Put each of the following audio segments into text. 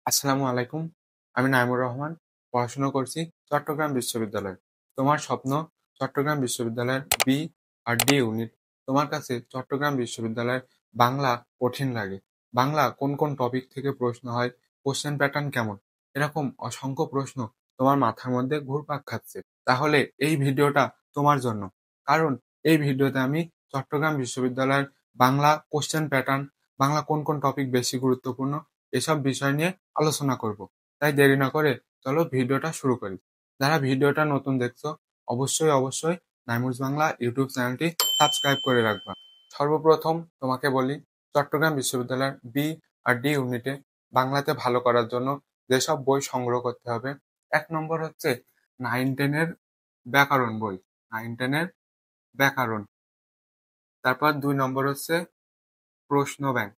আসসালামু আলাইকুম। আমি নাইমুর রহমান। পড়াশোনা করছি চট্টগ্রাম বিশ্ববিদ্যালয়ে। তোমার স্বপ্ন চট্টগ্রাম বিশ্ববিদ্যালয়ের বি আর ডি ইউনিট। তোমার কাছে চট্টগ্রাম বিশ্ববিদ্যালয়ের বাংলা কঠিন লাগে। বাংলা কোন কোন টপিক থেকে প্রশ্ন হয়, কোশ্চেন প্যাটার্ন কেমন? এরকম অসংখ্য প্রশ্ন তোমার মাথার মধ্যে ঘুরপাক খাচ্ছে। তাহলে এই ভিডিওটা তোমার জন্য। কারণ এই ভিডিওতে আমি চট্টগ্রাম বিশ্ববিদ্যালয়ের বাংলা কোশ্চেন প্যাটার্ন, বাংলা কোন কোন টপিক বেশি গুরুত্বপূর্ণ এসব বিষয় নিয়ে আলোচনা করব। তাই দেরি না করে চলো ভিডিওটা শুরু করি। যারা ভিডিওটা নতুন দেখছো অবশ্যই নাইমুজ বাংলা ইউটিউব চ্যানেলটি সাবস্ক্রাইব করে রাখবা। সর্বপ্রথম তোমাকে বলি, চট্টগ্রাম বিশ্ববিদ্যালয়ের বি আর ডি ইউনিটে বাংলাতে ভালো করার জন্য যেসব বই সংগ্রহ করতে হবে, ১ নম্বর হচ্ছে 9-10 এর ব্যাকরণ বই, 9-10 এর ব্যাকরণ। তারপর ২ নম্বর হচ্ছে প্রশ্ন ব্যাংক।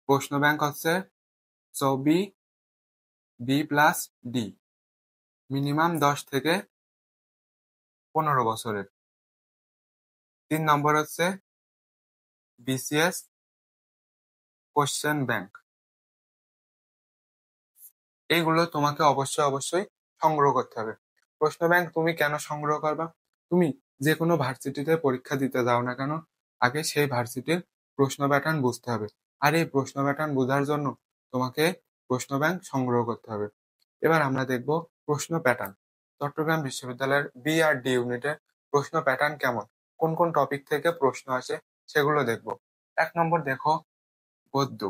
প্রশ্ন ব্যাংক হচ্ছে ছবি B+D, মিনিমাম ১০ থেকে ১৫ বছরের। ৩ নম্বর হচ্ছে BCS কোশ্চেন ব্যাংক। এইগুলো তোমাকে অবশ্যই সংগ্রহ করতে হবে। প্রশ্ন ব্যাংক তুমি কেন সংগ্রহ করবা? তুমি যে কোনো ভার্সিটিতে পরীক্ষা দিতে যাও না কেন, আগে সেই ভার্সিটির প্রশ্ন প্যাটার্ন বুঝতে হবে। আর এই প্রশ্ন প্যাটার্ন বোঝার জন্য তোমাকে প্রশ্ন ব্যাংক সংগ্রহ করতে হবে। এবার আমরা দেখব প্রশ্ন প্যাটার্ন। চট্টগ্রাম বিশ্ববিদ্যালয়ের বি আর ডি ইউনিটের প্রশ্ন প্যাটার্ন কেমন, কোন কোন টপিক থেকে প্রশ্ন আসে সেগুলো দেখব। ১ নম্বর দেখো, গদ্য।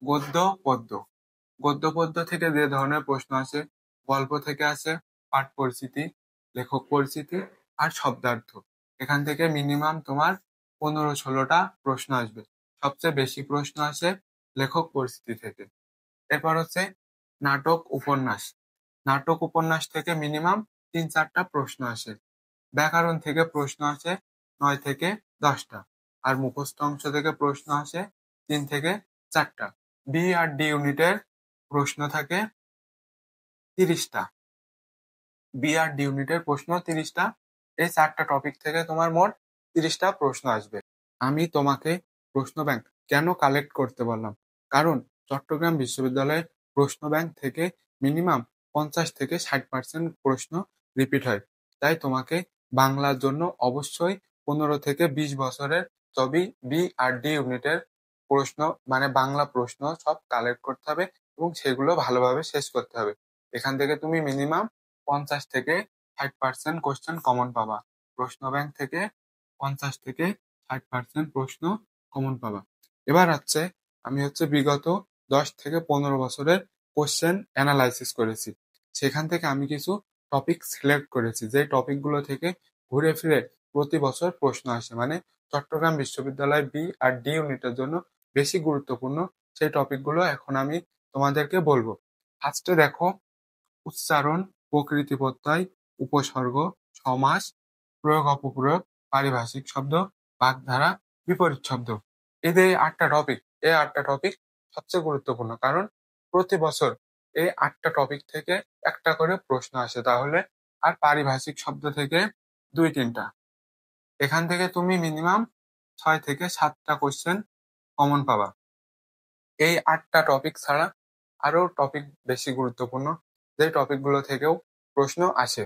গদ্য পদ্য। গদ্য পদ্য থেকে যে ধরনের প্রশ্ন আসে, গল্প থেকে আসে পাঠ পরিচিতি, লেখক পরিচিতি আর শব্দার্থ। এখান থেকে মিনিমাম তোমার ১৫-১৬টা প্রশ্ন আসবে। সবচেয়ে বেশি প্রশ্ন আসে লেখক পরিচিতি থেকে। এরপর হচ্ছে নাটক উপন্যাস। নাটক উপন্যাস থেকে মিনিমাম ৩-৪টা প্রশ্ন আসে। ব্যাকরণ থেকে প্রশ্ন আসে ৯ থেকে ১০টা। আর মুখস্থ অংশ থেকে প্রশ্ন আসে ৩ থেকে ৪টা। বি আর ডি ইউনিটের প্রশ্ন থাকে ৩০টা। বি আর ডি ইউনিটের প্রশ্ন ৩০টা। এই ৪টা টপিক থেকে তোমার মোট ৩০টা প্রশ্ন আসবে। আমি তোমাকে প্রশ্ন ব্যাংক কেন কালেক্ট করতে বললাম? কারণ চট্টগ্রাম বিশ্ববিদ্যালয়ের প্রশ্ন ব্যাংক থেকে মিনিমাম ৫০ থেকে ৬০% প্রশ্ন রিপিট হয়। তাই তোমাকে বাংলার জন্য অবশ্যই ১৫ থেকে ২০ বছরের ছবি বি আর ডি ইউনিটের প্রশ্ন, মানে বাংলা প্রশ্ন সব কালেক্ট করতে হবে এবং সেগুলো ভালোভাবে শেষ করতে হবে। এখান থেকে তুমি মিনিমাম ৫০ থেকে ৬০% কোশ্চেন কমন পাবা। প্রশ্ন ব্যাংক থেকে ৫০ থেকে ৬০% প্রশ্ন কমন পাবা। এবার হচ্ছে আমি বিগত ১০ থেকে ১৫ বছরের কোশ্চেন অ্যানালাইসিস করেছি। সেখান থেকে আমি কিছু টপিক সিলেক্ট করেছি, যে টপিকগুলো থেকে ঘুরে ফিরে প্রতি বছর প্রশ্ন আসে, মানে চট্টগ্রাম বিশ্ববিদ্যালয় বি আর ডি ইউনিটের জন্য বেশি গুরুত্বপূর্ণ সেই টপিকগুলো এখন আমি তোমাদেরকে বলবো। ফার্স্টে দেখো, উচ্চারণ, প্রকৃতি প্রত্যয়, উপসর্গ, সমাস, প্রয়োগ অপপ্রয়োগ, পারিভাষিক শব্দ, বাগধারা, বিপরীত শব্দ। এই যে ৮টা টপিক, এই ৮টা টপিক সবচেয়ে গুরুত্বপূর্ণ। কারণ প্রতি বছর এই ৮টা টপিক থেকে একটা করে প্রশ্ন আসে। তাহলে আর পারিভাষিক শব্দ থেকে ২-৩টা। এখান থেকে তুমি মিনিমাম ৬ থেকে ৭টা কোশ্চেন কমন পাবা। এই ৮টা টপিক ছাড়া আরো টপিক বেশি গুরুত্বপূর্ণ, যে টপিকগুলো থেকেও প্রশ্ন আসে।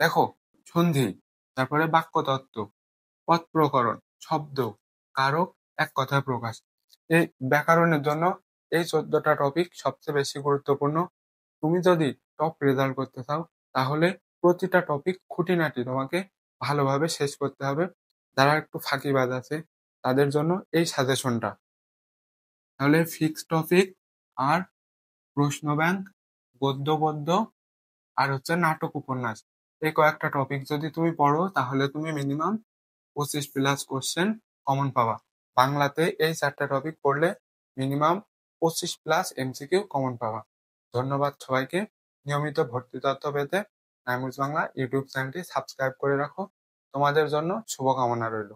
দেখো, সন্ধি, তারপরে বাক্যতত্ত্ব, পদ প্রকরণ, শব্দ, কারক, এক কথায় প্রকাশ। এই ব্যাকরণের জন্য এই ১৪টা টপিক সবচেয়ে বেশি গুরুত্বপূর্ণ। তুমি যদি টপ রেজাল্ট করতে চাও তাহলে প্রতিটা টপিক খুঁটিনাটি তোমাকে ভালোভাবে শেষ করতে হবে। যারা একটু ফাঁকিবাজ আছে তাদের জন্য এই সাজেশনটা। তাহলে ফিক্সড টপিক আর প্রশ্ন ব্যাংক, গদ্য পদ্য আর নাটক উপন্যাস, এই কয়েকটা টপিক যদি তুমি পড়ো তাহলে তুমি মিনিমাম 25+ কোশ্চেন কমন পাবা। বাংলাতে এই 4টা টপিক পড়লে মিনিমাম 25+ MCQ কমন পাবা। ধন্যবাদ সবাইকে। নিয়মিত ভর্তি তথ্য পেতে নাইমুজ বাংলা ইউটিউব চ্যানেলটি সাবস্ক্রাইব করে রাখো। তোমাদের জন্য শুভকামনা রইল।